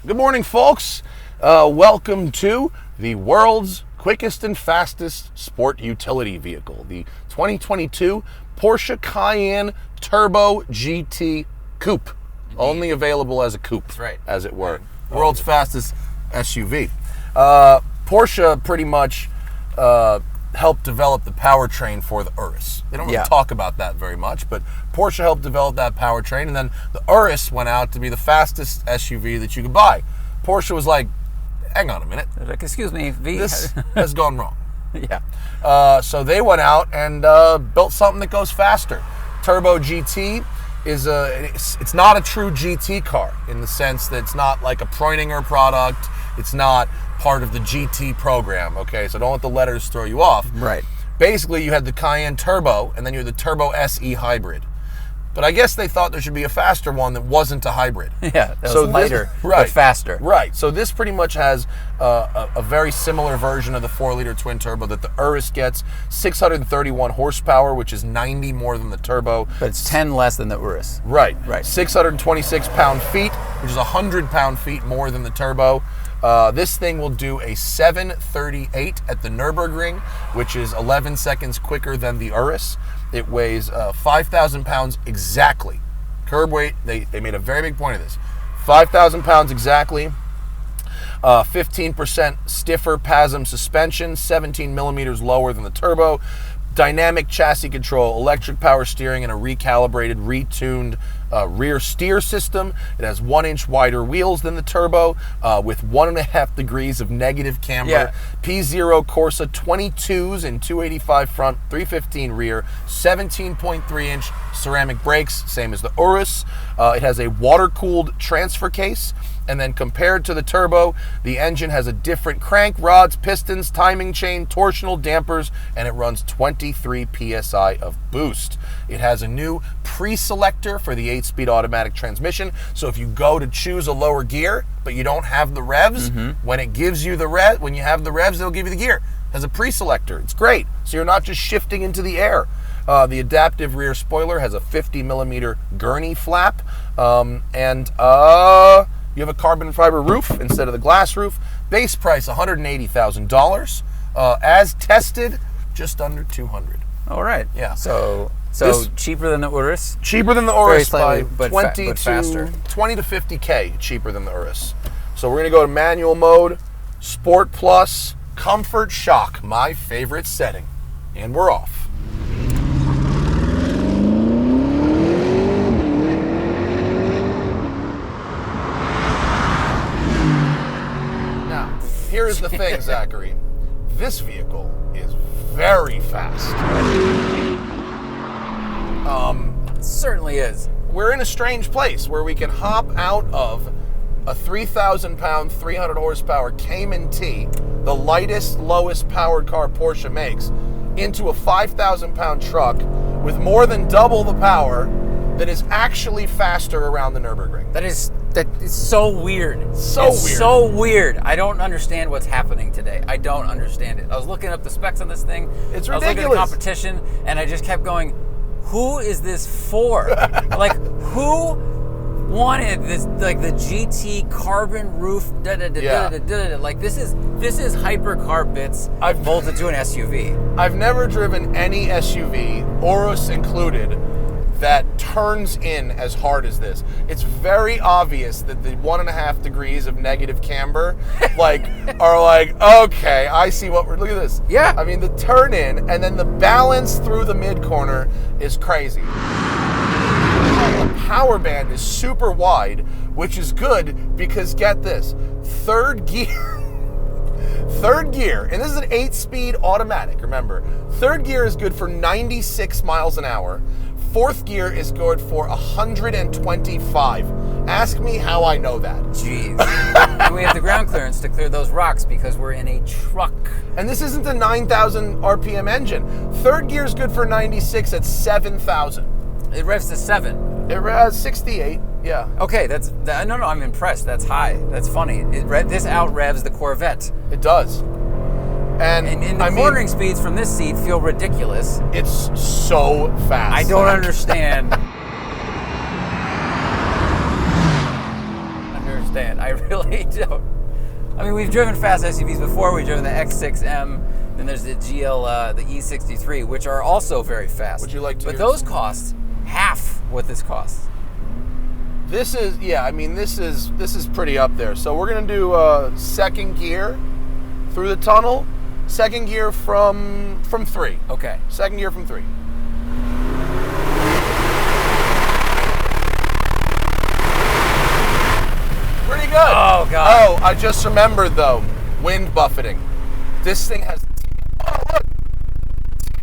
Good morning, folks. Welcome to the world's quickest and fastest sport utility vehicle, the 2022 Porsche Cayenne Turbo GT Coupe. Only available as a coupe, that's right, as it were. World's fastest SUV. Porsche pretty much helped develop the powertrain for the Urus. They don't really talk about that very much, but Porsche helped develop that powertrain, and then the Urus went out to be the fastest SUV that you could buy. Porsche was like, hang on a minute. Like, excuse me, this has gone wrong. Yeah. So they went out and built something that goes faster. Turbo GT is it's not a true GT car in the sense that it's not like a Preuninger product. It's not part of the GT program, okay? So don't let the letters throw you off. Right. Basically, you had the Cayenne Turbo, and then you had the Turbo S E-Hybrid. But I guess they thought there should be a faster one that wasn't a hybrid. Yeah, that was lighter, but faster. Right. So this pretty much has a very similar version of the 4-liter twin turbo that the Urus gets. 631 horsepower, which is 90 more than the turbo. But it's 10 less than the Urus. Right. Right. 626 pound-feet, which is 100 pound-feet more than the turbo. This thing will do a 738 at the Nürburgring, which is 11 seconds quicker than the Urus. It weighs 5,000 pounds exactly. Curb weight, they made a very big point of this. 5,000 pounds exactly. 15% stiffer PASM suspension, 17 millimeters lower than the turbo. Dynamic chassis control, electric power steering, and a recalibrated, retuned rear steer system. It has 1 inch wider wheels than the turbo with 1.5 degrees of negative camber. Yeah. P0 Corsa 22s and 285 front, 315 rear, 17.3 inch ceramic brakes, same as the Urus. It has a water-cooled transfer case. And then compared to the turbo, the engine has a different crank, rods, pistons, timing chain, torsional dampers, and it runs 23 PSI of boost. It has a new pre-selector for the 8-speed automatic transmission. So if you go to choose a lower gear, but you don't have the revs, when it gives you the when you have the revs, it'll give you the gear. It has a pre-selector. It's great. So you're not just shifting into the air. The adaptive rear spoiler has a 50 millimeter gurney flap, you have a carbon fiber roof instead of the glass roof. Base price $180,000. As tested, just under $200,000. All right. Yeah. So cheaper than the Urus. Cheaper than the Urus slightly, by but 20 faster. to 50K cheaper than the Urus. So we're gonna go to manual mode, Sport Plus, Comfort Shock, my favorite setting, and we're off. Here's the thing, Zachary. This vehicle is very fast. It certainly is. We're in a strange place where we can hop out of a 3,000 pound, 300 horsepower Cayman T, the lightest, lowest powered car Porsche makes, into a 5,000 pound truck with more than double the power that is actually faster around the Nürburgring. That is so weird. It's so weird. I don't understand what's happening today. I don't understand it. I was looking up the specs on this thing. It's ridiculous. I was looking at the competition, and I just kept going, who is this for? Like, who wanted this, like the GT carbon roof, like this is hypercar bits bolted to an SUV. I've never driven any SUV, Urus included, that turns in as hard as this. It's very obvious that the 1.5 degrees of negative camber are like, okay, I see what look at this. Yeah. I mean, the turn in and then the balance through the mid corner is crazy. The power band is super wide, which is good because get this, third gear, and this is an 8-speed automatic, remember. Third gear is good for 96 miles an hour. Fourth gear is good for 125. Ask me how I know that. Jeez. And we have the ground clearance to clear those rocks because we're in a truck. And this isn't a 9,000 RPM engine. Third gear is good for 96 at 7,000. It revs to 7. It has 68, yeah. Okay, no, I'm impressed. That's high. That's funny. This out revs the Corvette. It does. And the cornering speeds from this seat feel ridiculous. It's so fast. I don't understand. I really don't. I mean, we've driven fast SUVs before. We've driven the X6M. Then there's the the E63, which are also very fast. Would you like to? But those cost half what this costs. This is, yeah, I mean, this is pretty up there. So we're gonna do second gear through the tunnel. Second gear from 3. Okay. Second gear from 3. Pretty good. Oh, God. Oh, I just remembered, though. Wind buffeting. This thing has... Oh, look.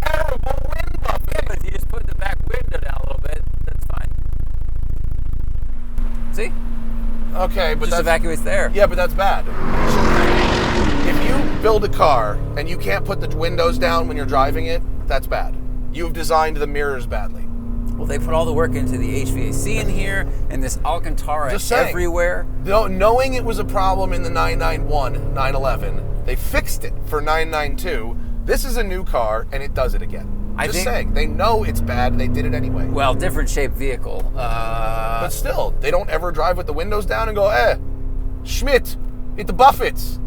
Terrible wind buffeting. Yeah, but if you just put the back window down a little bit, that's fine. See? Okay, but just evacuates the air. Yeah, but that's bad. If you build a car and you can't put the windows down when you're driving it, that's bad. You've designed the mirrors badly. Well, they put all the work into the HVAC in here and this Alcantara everywhere. Knowing it was a problem in the 991, 911, they fixed it for 992. This is a new car, and it does it again. Just saying. They know it's bad, and they did it anyway. Well, different shaped vehicle. But still, they don't ever drive with the windows down and go, Schmidt, hit the buffets.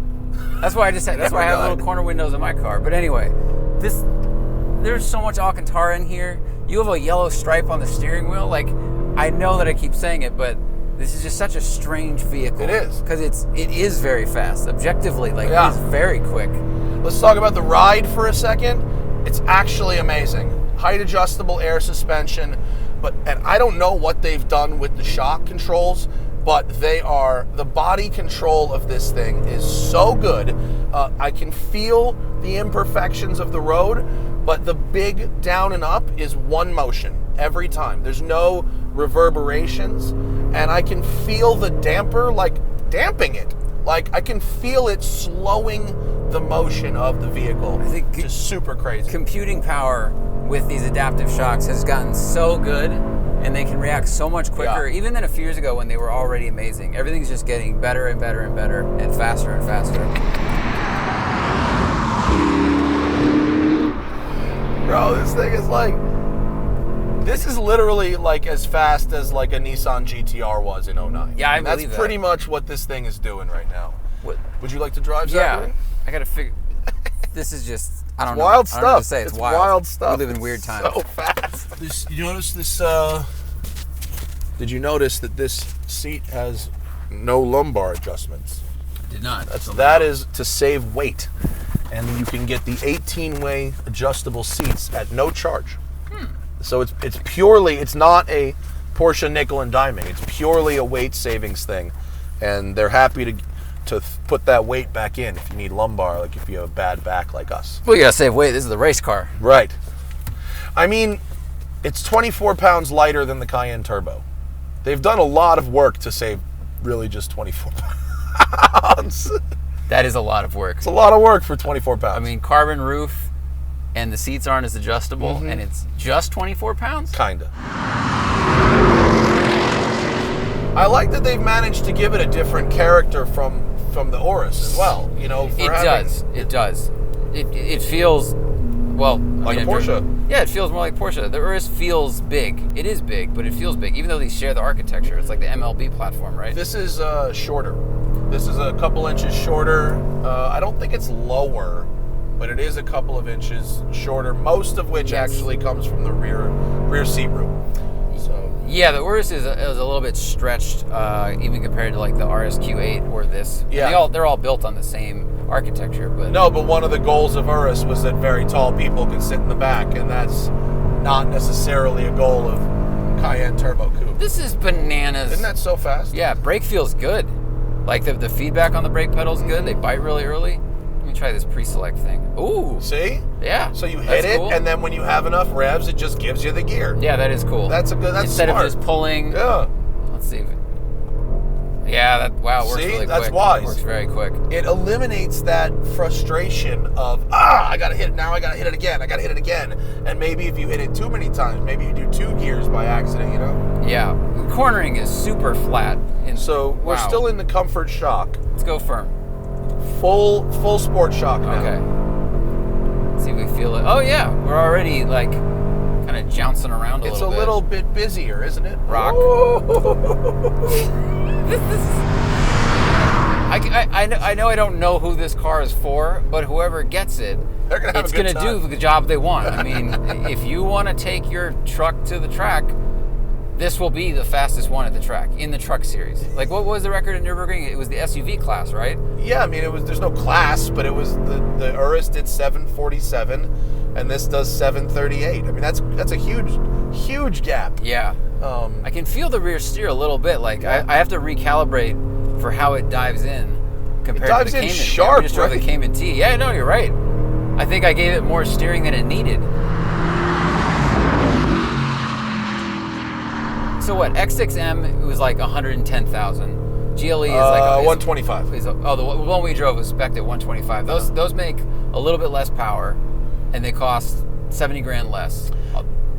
That's why that's why I have little corner windows in my car. But anyway, there's so much Alcantara in here. You have a yellow stripe on the steering wheel. Like, I know that I keep saying it, but this is just such a strange vehicle. It is. Because it is very fast. Objectively, it's very quick. Let's talk about the ride for a second. It's actually amazing. Height adjustable air suspension, and I don't know what they've done with the shock controls, but the body control of this thing is so good. I can feel the imperfections of the road, but the big down and up is one motion every time. There's no reverberations, and I can feel the damper damping it. I can feel it slowing the motion of the vehicle. I think just super crazy. Computing power with these adaptive shocks has gotten so good, and they can react so much quicker, even than a few years ago when they were already amazing. Everything's just getting better and better and better, and faster and faster. Bro, this thing is this is literally as fast as a Nissan GTR was in 09. Yeah, I believe that. That's pretty much what this thing is doing right now. What? Would you like to drive, Zachary? Yeah, I gotta figure. This is just, I don't know. Wild stuff. I don't know what to say. It's wild stuff. We live in weird times. So fast. You notice this? Did you notice that this seat has no lumbar adjustments? Did not. That is to save weight, and you can get the 18-way adjustable seats at no charge. So it's purely, it's not a Porsche nickel and diming. It's purely a weight savings thing, and they're happy to put that weight back in if you need lumbar, if you have a bad back like us. Well, you gotta save weight. This is the race car. Right. I mean, it's 24 pounds lighter than the Cayenne Turbo. They've done a lot of work to save really just 24 pounds. That is a lot of work. It's a lot of work for 24 pounds. I mean, carbon roof, and the seats aren't as adjustable, and it's just 24 pounds? Kinda. I like that they've managed to give it a different character from the Urus as well. It does. It feels, well... Like a Porsche. Yeah, it feels more like Porsche. The Urus feels big. It is big, but it feels big, even though they share the architecture. It's like the MLB platform, right? This is shorter. This is a couple inches shorter. I don't think it's lower, but it is a couple of inches shorter, most of which actually comes from the rear seat room. So yeah, the Urus is a little bit stretched, even compared to the RSQ8 or this. Yeah, they're all built on the same architecture, but one of the goals of Urus was that very tall people can sit in the back, and that's not necessarily a goal of Cayenne Turbo Coupe. This is bananas. Isn't that so fast? Yeah, brake feels good. The feedback on the brake pedal's good. They bite really early. Let me try this pre-select thing. Ooh. See? Yeah. So you hit it, and then when you have enough revs, it just gives you the gear. Yeah, that is cool. That's Instead smart. of just pulling. Yeah. Let's see. Yeah, it works really quick. That's wise. It works very quick. It eliminates that frustration of, I gotta hit it now, I gotta hit it again, And maybe if you hit it too many times, maybe you do 2 gears by accident, Yeah. Cornering is super flat. So we're still in the comfort shock. Let's go firm. Full sport shock now. Okay. Let's see if we feel it. Oh yeah, we're already kind of jouncing around a little bit. It's a little bit busier, isn't it? Rock. I know I don't know who this car is for, but whoever gets it, They're gonna have it's a good going to do time. the job they want. I mean, if you want to take your truck to the track, this will be the fastest one at the track in the truck series. Like, what was the record in Nürburgring? It was the SUV class, right? Yeah, I mean, there's no class, but it was the Urus did 747, and this does 738. I mean, that's a huge gap. Yeah. I can feel the rear steer a little bit. Like, I have to recalibrate for how it dives in compared dives to the in Cayman. sharp, I just drove the right? Cayman T. Yeah, no, you're right. I think I gave it more steering than it needed. So what? X6M was like 110,000. GLE is like 125. the one we drove was spec'd at 125. Those make a little bit less power, and they cost 70 grand less.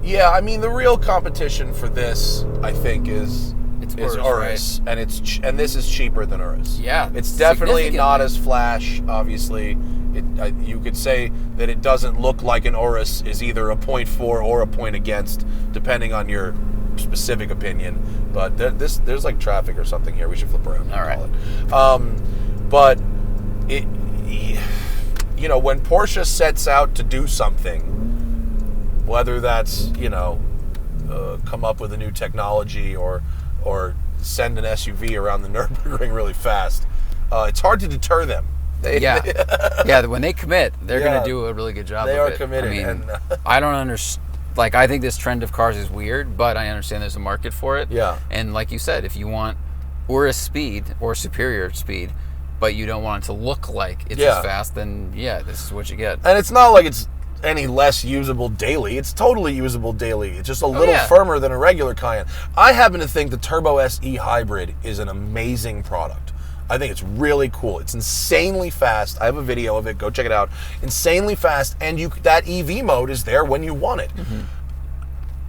Yeah, I mean, the real competition for this, I think, is Urus, right? and this is cheaper than Urus. Yeah, it's definitely not significantly. as flash. Obviously, you could say that it doesn't look like an Urus is either a point for or a point against, depending on your specific opinion. But there's like traffic or something here. We should flip around. All right. But it, you know, when Porsche sets out to do something, whether that's, you know, come up with a new technology or send an SUV around the Nürburgring really fast, it's hard to deter them. Yeah, when they commit, they're going to do a really good job. They of are it. committed. I mean, and, I don't understand. Like, I think this trend of cars is weird, but I understand there's a market for it. Yeah. And like you said, if you want Urus speed or superior speed, but you don't want it to look like it's as fast, then this is what you get. And it's not like it's any less usable daily. It's totally usable daily. It's just a little firmer than a regular Cayenne. I happen to think the Turbo S E-Hybrid is an amazing product. I think it's really cool. It's insanely fast. I have a video of it. Go check it out. Insanely fast, and that EV mode is there when you want it. Mm-hmm.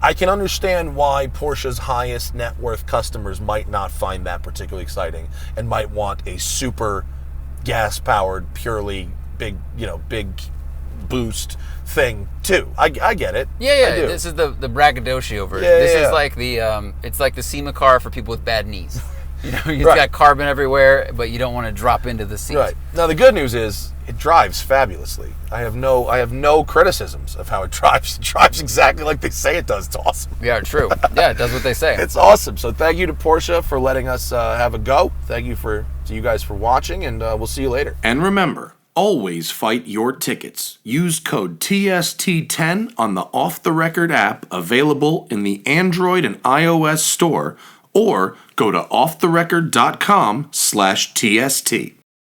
I can understand why Porsche's highest net worth customers might not find that particularly exciting and might want a super gas-powered, purely big boost thing too. I get it. Yeah. This is the braggadocio version. This is like the it's like the SEMA car for people with bad knees. You know, you've got carbon everywhere, but you don't want to drop into the seat. Right. Now the good news is it drives fabulously. I have no criticisms of how it drives. It drives exactly like they say it does. It's awesome. Yeah, true. Yeah, it does what they say. It's awesome. So thank you to Porsche for letting us have a go. Thank you to you guys for watching, and we'll see you later. And remember, always fight your tickets. Use code TST10 on the Off the Record app available in the Android and iOS store, or go to offtherecord.com/TST.